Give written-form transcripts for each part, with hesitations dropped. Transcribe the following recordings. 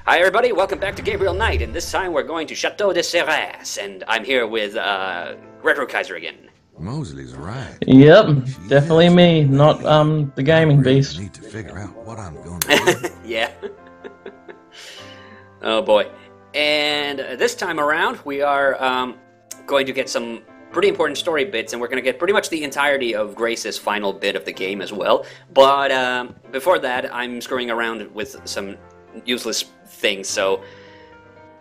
Hi everybody, welcome back to Gabriel Knight, and this time we're going to Chateau de Serres, and I'm here with Retro Kaiser again. Mosley's right. Yep, definitely me, not the gaming beast. I need to figure out what I'm going to do. Yeah. Oh boy. And this time around, we are going to get some pretty important story bits, and we're going to get pretty much the entirety of Grace's final bit of the game as well. But before that, I'm screwing around with some useless things. So,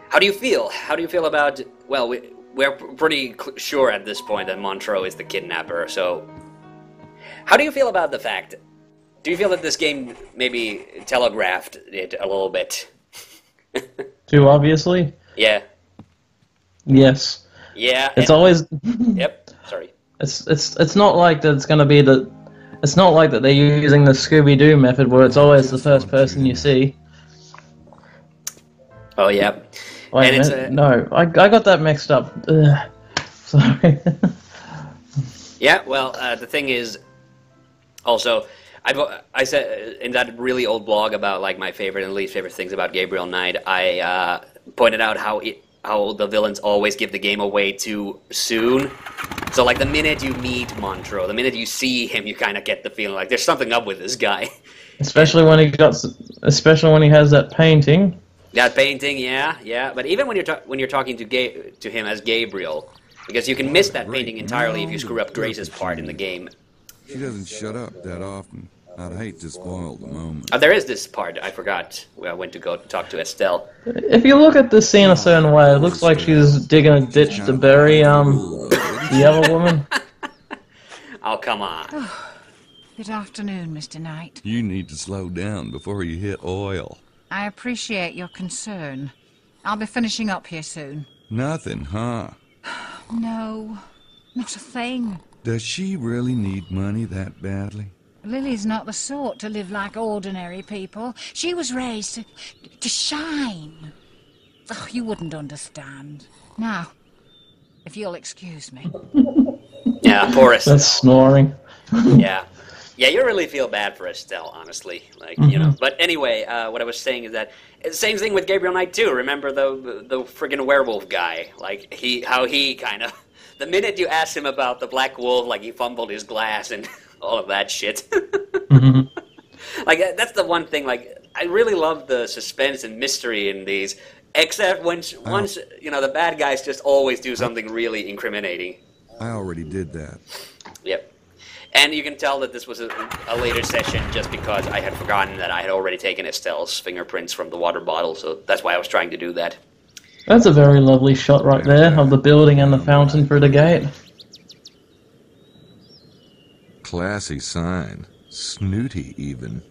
how do you feel? How do you feel about? Well, we're pretty sure at this point that Montreux is the kidnapper. So, how do you feel about the fact? Do you feel that this game maybe telegraphed it a little bit? Too obviously? Yeah. Yes. Yeah. It's always. Yep. Sorry. It's not like that. It's gonna be the. It's not like that they're using the Scooby-Doo method where it's always the first person you see. Oh yeah. Wait and a minute. No, I got that mixed up. Ugh. Sorry. Yeah. Well, the thing is, also, I said in that really old blog about like my favorite and least favorite things about Gabriel Knight, I pointed out how the villains always give the game away too soon. So like the minute you meet Montreux, the minute you see him, you kind of get the feeling like there's something up with this guy. Especially when he has that painting. That painting, yeah. But even when you're talking to him as Gabriel, because you can miss that painting entirely if you screw up Grace's part in the game. She doesn't shut up that often. I'd hate to spoil the moment. There is this part I forgot where I went to go talk to Estelle. If you look at this scene a certain way, it looks like she's digging a ditch to bury the other woman. Oh, come on. Good afternoon, Mr. Knight. You need to slow down before you hit oil. I appreciate your concern. I'll be finishing up here soon. Nothing, huh? No, not a thing. Does she really need money that badly? Lily's not the sort to live like ordinary people. She was raised to shine. Oh, you wouldn't understand. Now, if you'll excuse me. Yeah, poor Estelle. That's snoring. Yeah. Yeah, you really feel bad for Estelle, honestly. Like, you know. But anyway, what I was saying is that same thing with Gabriel Knight too. Remember the friggin' werewolf guy? Like how he kind of the minute you asked him about the black wolf, like he fumbled his glass and all of that shit. Like that's the one thing. Like I really love the suspense and mystery in these, except once you know the bad guys just always do something really incriminating. I already did that. Yep. And you can tell that this was a later session just because I had forgotten that I had already taken Estelle's fingerprints from the water bottle, so that's why I was trying to do that. That's a very lovely shot right there of the building and the fountain for the gate. Classy sign. Snooty, even.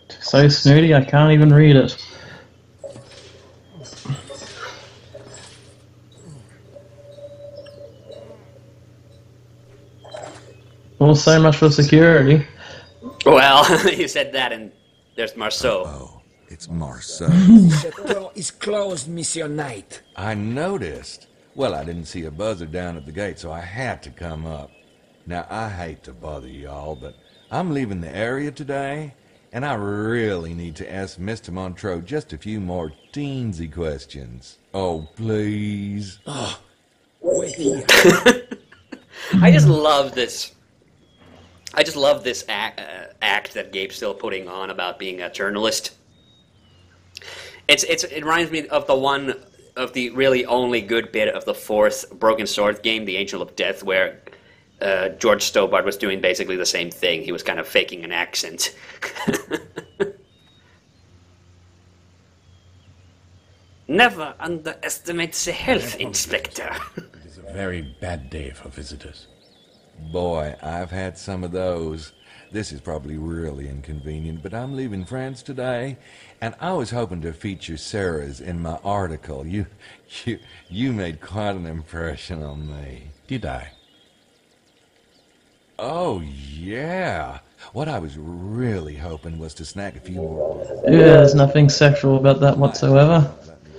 So snooty I can't even read it. Well, so much for security. Well, you said that, and there's Marceau. Oh, it's Marceau. Chateau is closed, Monsieur Knight. I noticed. Well, I didn't see a buzzer down at the gate, so I had to come up. Now, I hate to bother y'all, but I'm leaving the area today, and I really need to ask Mr. Montreux just a few more teensy questions. Oh, please. Oh, wait here. I just love this. I just love this act that Gabe's still putting on about being a journalist. It reminds me of the really only good bit of the fourth Broken Sword game, The Angel of Death, where George Stobart was doing basically the same thing. He was kind of faking an accent. Never underestimate the health inspector. It is a very bad day for visitors. Boy, I've had some of those. This is probably really inconvenient, but I'm leaving France today, and I was hoping to feature Sarah's in my article. You made quite an impression on me. Did I? Oh, yeah. What I was really hoping was to snag a few more. Yeah, there's nothing sexual about that whatsoever.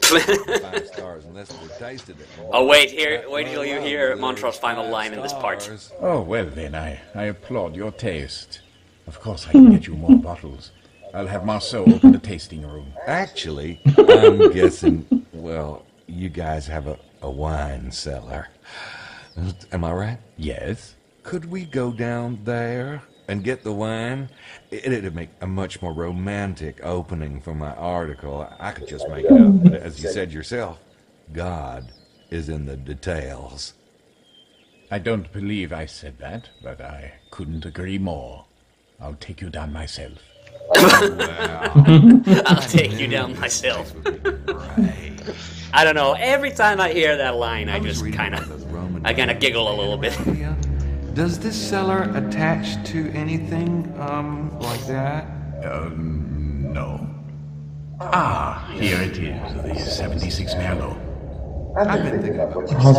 5 stars unless we tasted it. Oh, wait till you hear Montreux's final line in this part. Oh, well then, I applaud your taste. Of course I can get you more bottles. I'll have Marceau open the tasting room. Actually, I'm guessing, well, you guys have a wine cellar. Am I right? Yes? Could we go down there and get the wine? It'd make a much more romantic opening for my article. I could just make it up. But as you said yourself, God is in the details. I don't believe I said that, but I couldn't agree more. I'll take you down myself. I'll take you down myself. Right. I don't know. Every time I hear that line, I just kind of giggle a little bit. Does this cellar attach to anything, like that? No. Ah, here it is, the 76 Merlot. I've been thinking about I was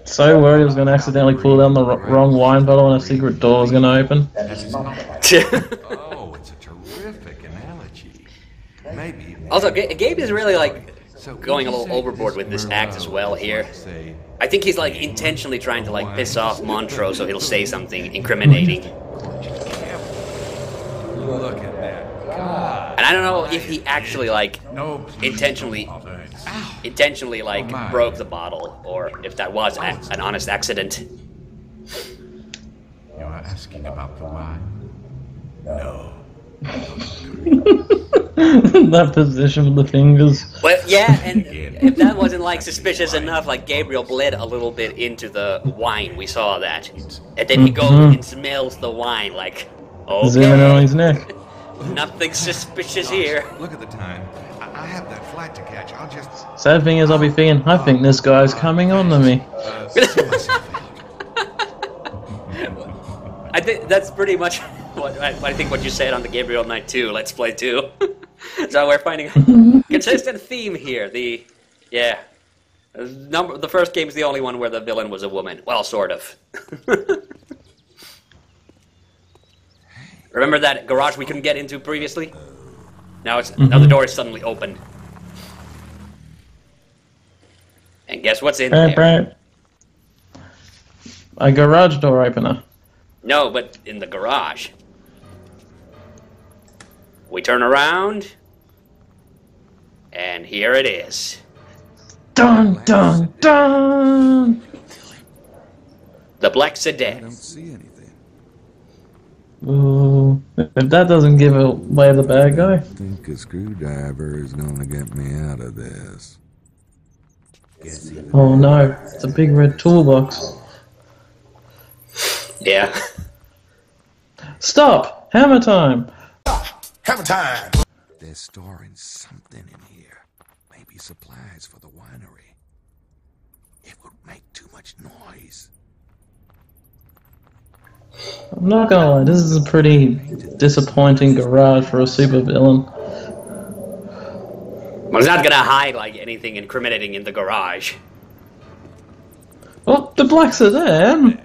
so worried I was going to accidentally pull down the wrong wine bottle and a secret door was going to open. Oh, it's a terrific analogy. Maybe. Also, Gabe is really like going a little overboard with this act as well here. I think he's like intentionally trying to like piss off Montreux so he'll say something incriminating. Look at that. God. And I don't know if he actually like No, intentionally like broke the bottle or if that was an honest accident. You are asking about the wine? No. That position with the fingers. Well, yeah, and if that wasn't like suspicious enough, like Gabriel bled a little bit into the wine, we saw that. And then he goes and smells the wine like, Zooming in on okay, his neck. nothing suspicious here. Look at the time. I have that flight to catch. I'll just Sad thing is, I'll be thinking, I think this guy's coming on to me. see myself out. I think that's pretty much what I think what you said on the Gabriel Night 2 Let's Play 2. So we're finding a consistent theme here. The first game is the only one where the villain was a woman. Well, sort of. Remember that garage we couldn't get into previously? Now the door is suddenly open. And guess what's in there? A garage door opener. No, but in the garage. We turn around, and here it is. Dun dun dun! The black I sedan. don't see anything. Ooh, if that doesn't give away the bad guy. I think a screwdriver is gonna get me out of this. Oh no, it's a big red toolbox. Yeah. Stop! Hammer time! Hammer time! They're storing something in here. Maybe supplies for the winery. It would make too much noise. I'm not gonna lie, this is a pretty disappointing garage for a supervillain. Well, he's not gonna hide like anything incriminating in the garage. Oh, the black sedan!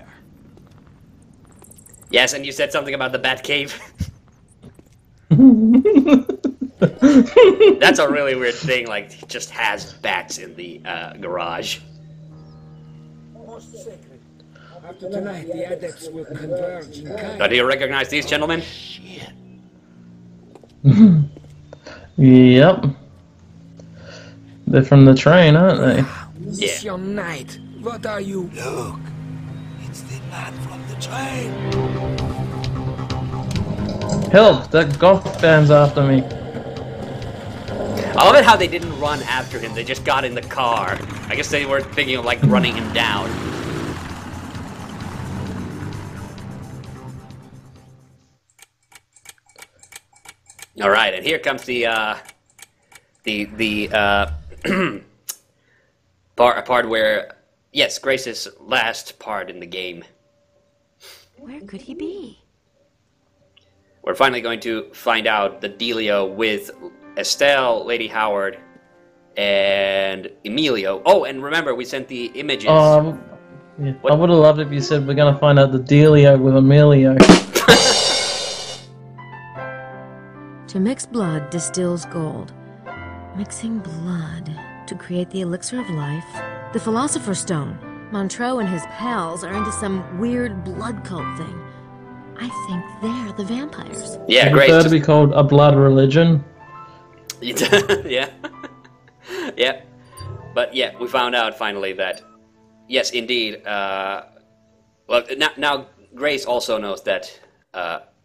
Yes, and you said something about the Bat Cave. That's a really weird thing, like, he just has bats in the garage. After tonight, the adepts will converge in kind. Now, do you recognize these gentlemen? Yep. They're from the train, aren't they? Mission Night. What are you? Look, it's the man from the train. Help! That goth band's after me. I love it how they didn't run after him, they just got in the car. I guess they were thinking of, like, running him down. Alright, and here comes the part where, yes, Grace's last part in the game. Where could he be? We're finally going to find out the Delio with Estelle, Lady Howard, and Emilio. Oh, and remember, we sent the images. Yeah. I would have loved if you said we're gonna find out the Delio with Emilio. To mix blood distills gold. Mixing blood to create the elixir of life. The Philosopher's Stone. Montreux and his pals are into some weird blood cult thing. I think they're the vampires. Yeah, I great. prefer to be called a blood religion. Yeah. Yeah. But yeah, we found out finally that, yes, indeed. Well, now Grace also knows that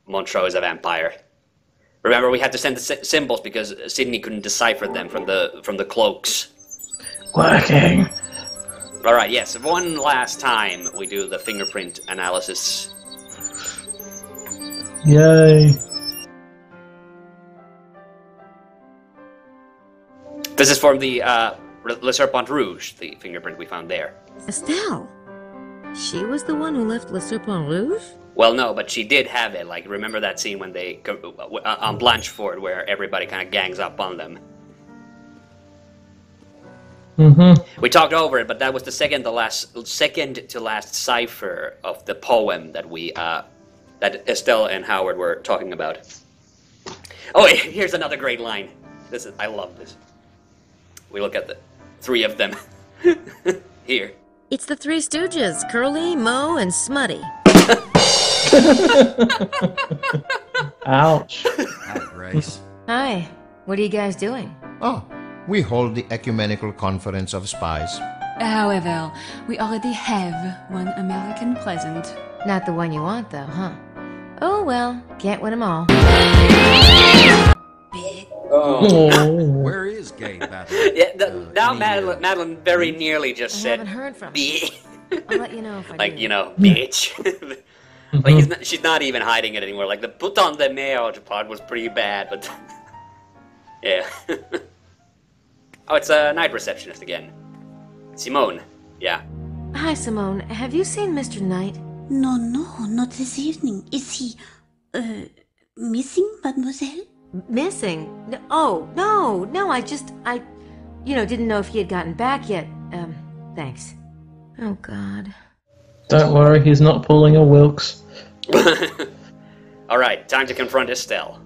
Montreux is a vampire. Remember, we had to send the symbols because Sydney couldn't decipher them from the cloaks. Working. All right, yes. One last time we do the fingerprint analysis. Yay. This is from the Le Serpent Rouge, the fingerprint we found there. Estelle. She was the one who left Le Serpent Rouge? Well, no, but she did have it. Like, remember that scene when they on Blancheford, where everybody kind of gangs up on them? Mm-hmm. We talked over it, but that was the second to last cipher of the poem that that Estelle and Howard were talking about. Oh, here's another great line. I love this. We look at the three of them here. It's the Three Stooges, Curly, Moe, and Smutty. Ouch. Hi, Grace. Hi. What are you guys doing? Oh, we hold the Ecumenical Conference of Spies. However, we already have one American present. Not the one you want, though, huh? Oh, well, can't win them all. Oh. Where is Gabe? By the way? Yeah, now Madeline very nearly just said, haven't heard from "Bitch." I'll let you know if I Like, do. you know, bitch. Like, she's not even hiding it anymore. Like, the put on the mail part was pretty bad, but... yeah. Oh, it's a night receptionist again. Simone. Yeah. Hi, Simone. Have you seen Mr. Knight? No, not this evening. Is he, missing, mademoiselle? Missing? No, I didn't know if he had gotten back yet. Thanks. Oh, God. Don't worry, he's not pulling a Wilkes. Alright, time to confront Estelle.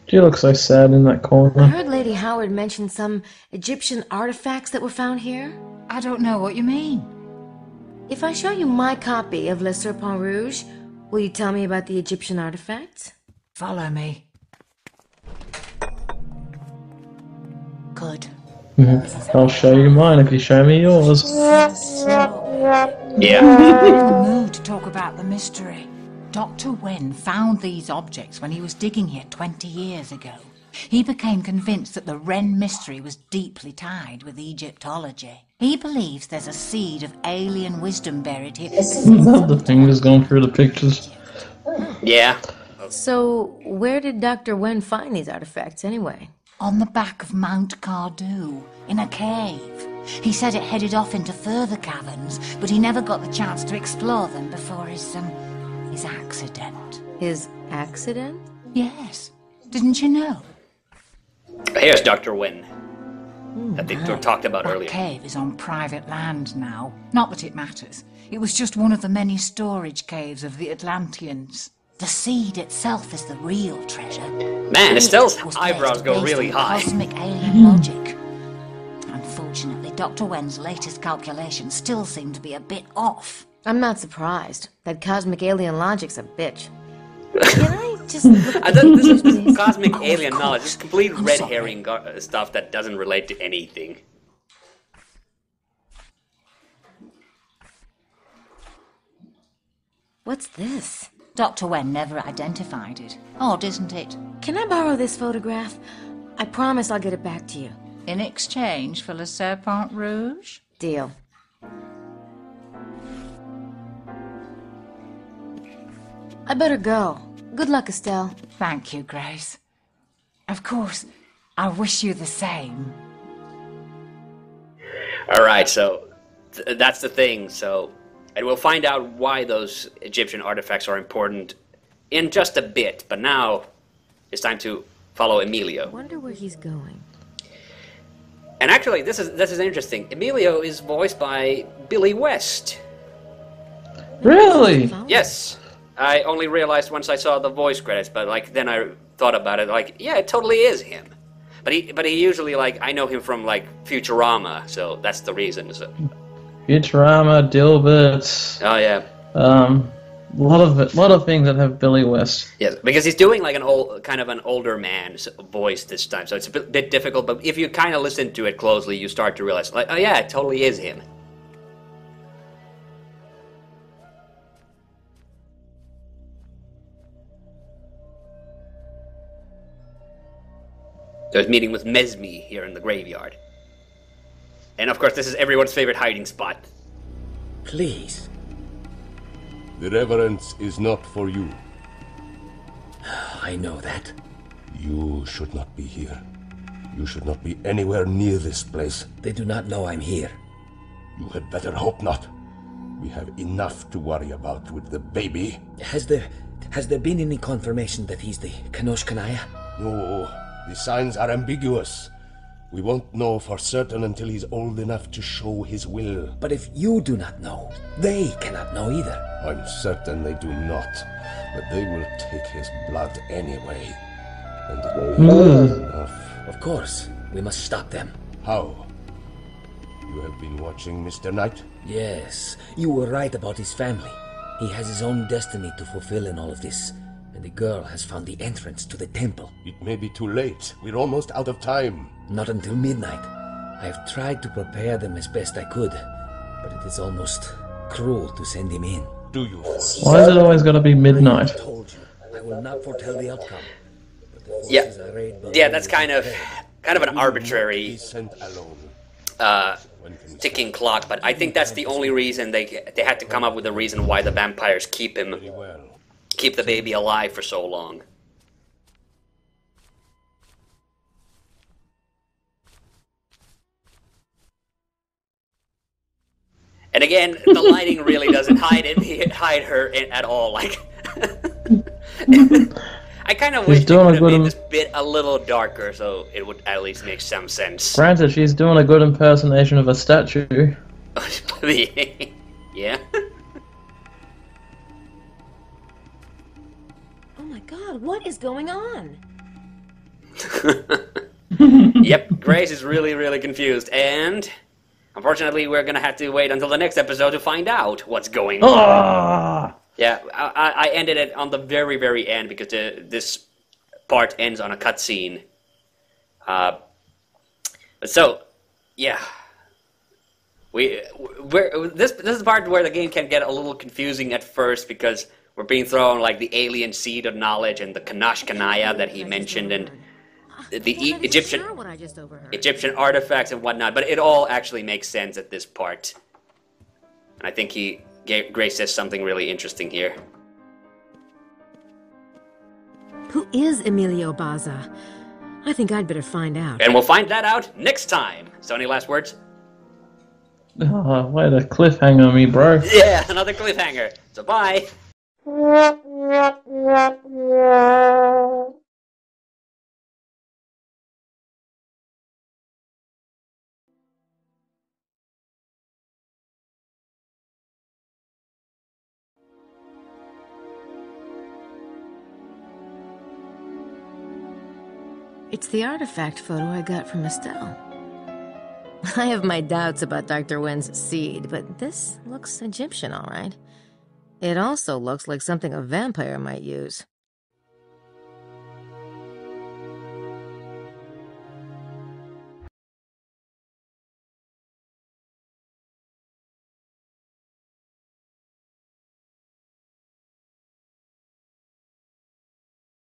She looks so sad in that I corner. heard Lady Howard mention some Egyptian artifacts that were found here. I don't know what you mean. If I show you my copy of Le Serpent Rouge, will you tell me about the Egyptian artifacts? Follow me. Good. I'll show you mine if you show me yours. Yeah. I'm in the mood to talk about the mystery. Dr. Wen found these objects when he was digging here 20 years ago. He became convinced that the Wren mystery was deeply tied with Egyptology. He believes there's a seed of alien wisdom buried here. The finger's going through the pictures. Yeah. So, where did Dr. Wen find these artifacts anyway? On the back of Mount Cardew, in a cave. He said it headed off into further caverns, but he never got the chance to explore them before his accident. His accident? Yes. Didn't you know? Here's Dr. Wen. That they talked about That earlier. cave is on private land now. Not that it matters. It was just one of the many storage caves of the Atlanteans. The seed itself is the real treasure. Man, Estelle's It was eyebrows based go on really high. Cosmic alien logic. Unfortunately, Dr. Wen's latest calculations still seem to be a bit off. I'm not surprised. That cosmic alien logic's a bitch. Can I just look I at thought this the pictures, is please? cosmic Of alien course. knowledge. It's complete I'm red sorry. herring stuff that doesn't relate to anything. What's this? Dr. Wen never identified it. Odd, isn't it? Can I borrow this photograph? I promise I'll get it back to you. In exchange for Le Serpent Rouge? Deal. I better go. Good luck, Estelle. Thank you, Grace. Of course, I wish you the same. Alright, so that's the thing. So, and we'll find out why those Egyptian artifacts are important in just a bit. But now, it's time to follow Emilio. Wonder where he's going. And actually, this is interesting. Emilio is voiced by Billy West. Really? Yes. I only realized once I saw the voice credits, but like then I thought about it, like, yeah, it totally is him. But he usually, like, I know him from like Futurama, so that's the reason. So. Futurama, Dilbert. Oh yeah. A lot of things that have Billy West. Yes, because he's doing like an older man's voice this time, so it's a bit difficult. But if you kind of listen to it closely, you start to realize, like, oh yeah, it totally is him. So he's meeting with Mesme here in the graveyard, and of course, this is everyone's favorite hiding spot. Please. The reverence is not for you. I know that. You should not be here. You should not be anywhere near this place. They do not know I'm here. You had better hope not. We have enough to worry about with the baby. Has there been any confirmation that he's the Kanosh Kanaya? No, the signs are ambiguous. We won't know for certain until he's old enough to show his will. But if you do not know, they cannot know either. I'm certain they do not, but they will take his blood anyway. And it will be enough. Of course, we must stop them. How? You have been watching Mr. Knight? Yes, you were right about his family. He has his own destiny to fulfill in all of this. And the girl has found the entrance to the temple. It may be too late. We're almost out of time. Not until midnight. I have tried to prepare them as best I could, but it is almost cruel to send him in. Do you? Why is it always got to be midnight? I told you, I will not foretell the outcome. Yeah, that's kind of an arbitrary ticking clock. But I think that's the only reason they had to come up with a reason why the vampires keep the baby alive for so long. And again, the lighting really doesn't hide her at all. Like, I kind of wish they could have made this bit a little darker, so it would at least make some sense. Granted, she's doing a good impersonation of a statue. Yeah. Oh my God! What is going on? Yep, Grace is really, really confused, and unfortunately, we're gonna have to wait until the next episode to find out what's going on. Yeah, I ended it on the very, very end because this part ends on a cutscene. So, yeah, this is the part where the game can get a little confusing at first because we're being thrown like the alien seed of knowledge and the Kanash Kanaya that he mentioned and the Egyptian artifacts and whatnot, but it all actually makes sense at this part. And I think Grace says something really interesting here. Who is Emilio Baza? I think I'd better find out. And we'll find that out next time. So any last words? Oh, way to cliffhanger me, bro. Yeah, another cliffhanger. So bye. It's the artifact photo I got from Estelle. I have my doubts about Dr. Wen's seed, but this looks Egyptian, all right. It also looks like something a vampire might use.